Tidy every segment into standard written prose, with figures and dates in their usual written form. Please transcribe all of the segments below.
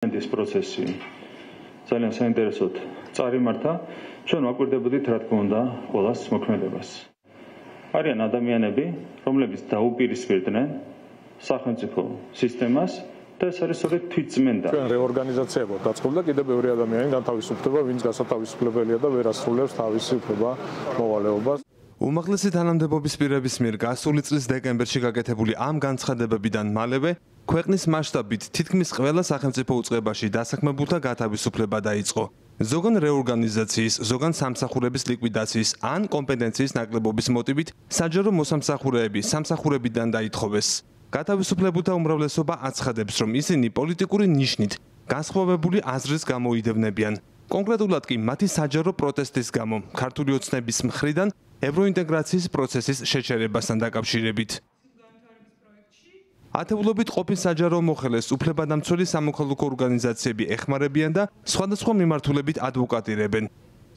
ეს პროცესი ძალიან საინტერესოდ წარიმართა, ჩვენ ვაკვირდებოდით რა თქმა უნდა ყველას მოქმედებას. არიან ადამიანები, რომლებიც დაუპირისპირდნენ სახელმწიფო სისტემას და ეს არის სწორედ თვითწმენდა. ჩვენ რეორგანიზაციებო დაწყობდა კიდევ ბევრი ადამიანი განთავისუფლდება, ვინც გასათავისუფლებელია და ვერ ასრულებს თავისუფლება მოვალეობას. უმაღლესი თანამდებობის პირების მიერ გასული წლის დეკემბერში გაკეთებული ამ განცხადებებიდან მალევე ქვეყნის მასშტაბით თითქმის ყველა სახელმწიფო უწყებაში დასაქმებულთა გათავისუფლება დაიწყო. ზოგან რეორგანიზაციის, ზოგან სამსახურების ლიკვიდაციის ან კომპეტენციის ნაკლებობის მოტივით საჯარო მოსამსახურეები სამსახურებიდან დაითხოვეს. გათავისუფლებულთა უმრავლესობა აცხადებს, რომ ისინი პოლიტიკური ნიშნით განსხვავებული აზრის გამოიდევნებიან. კონკრეტულად კი მათი საჯარო პროტესტის გამო ქართული ოცნების მხრიდან ევროინტეგრაციის პროცესის შეჩერებასთან დაკავშირებით. ათეულობით ყოფილ საჯარო მოხელეს უფლებადამცველი სამოქალაქო ორგანიზაციები ეხმარებიან და სხვადასხვა მიმართულებით ადვოკატირებენ.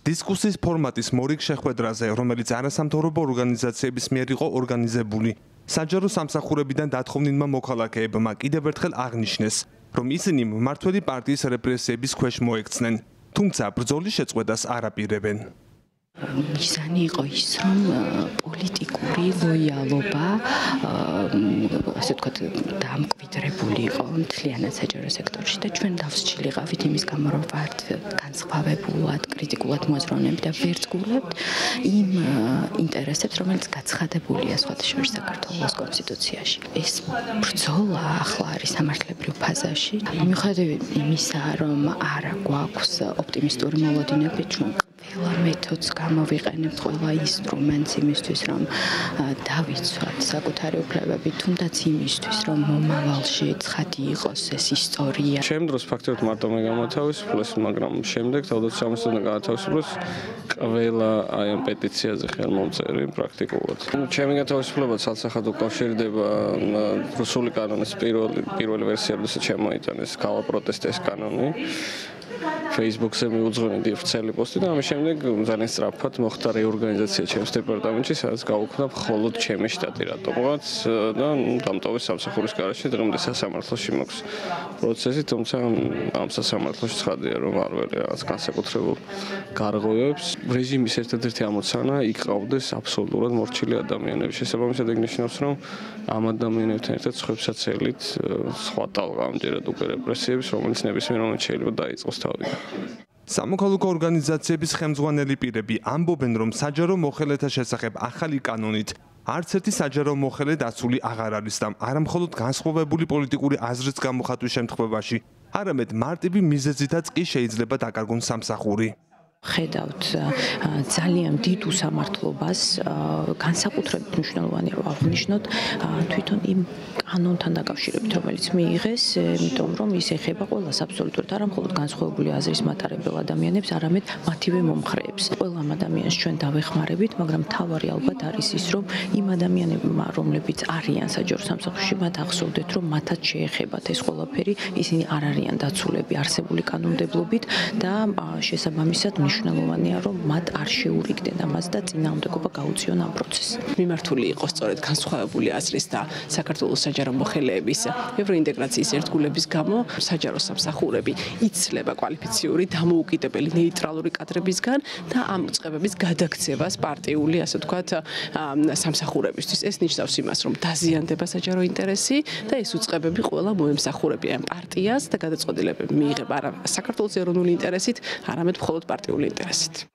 დისკუსიის ფორმატის მორიგ შეხვედრაზე, რომელიც არასამთავრობო ორგანიზაციების მიერ იყო ორგანიზებული, საჯარო სამსახურებიდან დათხოვნილმა მოქალაქეებმა კიდევ ერთხელ აღნიშნეს, რომ ისინი მმართველი პარტიის რეპრესიების ქვეშ მოექცნენ, თუმცა ბრძოლის შეწყვეტას არ აპირებენ. მიზანი იყო ის, რომ პოლიტიკური ლოიალობა, ასე ვთქვათ, დამკვიდრებული იყო მთლიანად საჯარო სექტორში და ჩვენ დავსჯილიყავით იმის გამო, რომ ვართ განსხვავებულად, კრიტიკულად მოაზროვნეები და ვერც გულებთ იმ ინტერესებს, რომელიც გაცხადებულია სხვათა შორის საქართველოს კონსტიტუციაში. ეს ბრძოლა ახლა არის სამართლებრივ ფაზაში. მიუხედავად იმისა, რომ არ გვაქვს ოპტიმისტური მოლოდინები, ჩვენ ყველა მეთოდს გამოვიყენებთ, ყველა ინსტრუმენტს იმისთვის, რომ დავიცვათ საკუთარი უფლებები, თუნდაც იმისთვის, რომ მომავალში ცხადი იყოს ეს ისტორია. ჩემ დროს ფაქტობრივად მარტო მე გამოთავისუფლეს, მაგრამ შემდეგ თავდაცვის სამსახურიდან გათავისუფლეს ყველა აი ამ პეტიციაზე ხელმომწერი პრაქტიკულად. ჩემი გათავისუფლება ცალსახად უკავშირდება რუსული კანონის პირველი ვერსია, როდესაც შემოიტანეს ქალა პროტესტის კანონი. Facebook-ზე მიუძღვენდი ოფიციალური პოსტი და ამის შემდეგ ძალიან სწრაფად მოხდა რეორგანიზაცია ჩემს დეპარტამენტში, სადაც გავუქმდა მხოლოდ ჩემი შტატი რატომღაც და დამტოვეს სამსახურის გარშე დღემდე სასამართლოში მოქვს პროცესი, თუმცა ამ სასამართლოში ცხადია, რომ არ ველი რაღაც განსაკუთრებულ გარღვევებს. რეჟიმის ერთ-ერთი ამოცანა იქ ყავდეს აბსოლუტურად მორჩილი ადამიანები. შესაბამისად ნიშნავს, რომ ამ ადამიანებთან ერთად სხვებსაც ელით სხვა ტალღა ამჯერად უკვე რეპრესიების, რომელიც ნებისმიერ მომენტში შეიძლება დაიწყოს. სამოქალაქო ორგანიზაციების ხელმძღვანელი პირები ამბობენ, რომ საჯარო მოხელეთა შესახებ ახალი კანონით არც ერთი საჯარო მოხელე დაცული აღარ არის და არამხოლოდ განსხვავებული პოლიტიკური აზრის გამოხატვის შემთხვევაში, არამედ მარტივი მიზეზითაც კი შეიძლება დაკარგონ სამსახური. ხედავთ ძალიან დიდ უსამართლობას, განსაკუთრებით მნიშვნელოვანია რომ აღნიშნოთ თვითონ იმ კანონთან დაკავშირებით, რომელიც მიიღეს, იმიტომ რომ ის ეხება ყველას აბსოლუტურად, არა მხოლოდ განსხვავებული აზრის მატარებელ ადამიანებს, არამედ მათივე მომხრეებს. ყველა ადამიანს ჩვენ დავეხმარებით, მაგრამ მთავარი ალბათ არის ის, რომ იმ ადამიანებმა, რომლებიც არიან საჯარო სამსახურში, მათ ახსოვდეთ, რომ მათაც შეეხებათ ეს ყველაფერი, ისინი არ არიან დაცულები არსებული კანონმდებლობით და შესაბამისად მნიშვნელოვანია, რომ მათ არ შეურიგდნენ ამას და წინააღმდეგობა გაუწიონ ამ პროცესს. მიმართული იყო სწორედ განსხვავებული აზრის და საქართველოს საჯარო მოხელეების ევროინტეგრაციის ერთგულების გამო საჯარო სამსახურები იცლება კვალიფიციური, დამოუკიდებელი, ნეიტრალური კადრებისგან და ამ უწყებების გადაქცევას პარტიული, ასე ვთქვათ, სამსახურებისთვის. ეს ნიშნავს იმას, რომ დაზიანდება საჯარო ინტერესი და ეს უწყებები ყველა მოემსახურებიან პარტიას და გადაწყვეტილებები მიიღება არა საქართველოს ეროვნული ინტერესით, არამედ მხოლოდ პარტიული ინტერესით.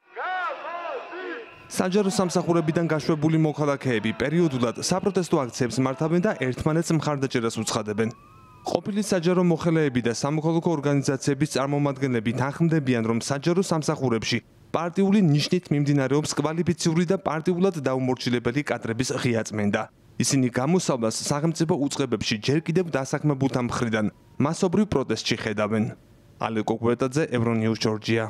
საჯარო სამსახურებიდან გაშვებული მოქალაქეები პერიოდულად საპროტესტო აქციებს მართავენ და ერთმანეთს მხარდაჭერას უცხადებენ. ყოფილი საჯარო მოხელეები და სამოქალაქო ორგანიზაციების წარმომადგენლები თანხმდებიან, რომ საჯარო სამსახურებში პარტიული ნიშნით მიმდინარეობს კვალიფიციური და პარტიულად დაუმორჩილებელი კადრების ღია წმენდა. ისინი გამოსავალს სახელმწიფო უწყებებში ჯერ კიდევ დასაქმებულთა მხრიდან მასობრივ პროტესტში ხედავენ. ალეკო კვეტაძე, ევრონიუს ჯორჯია.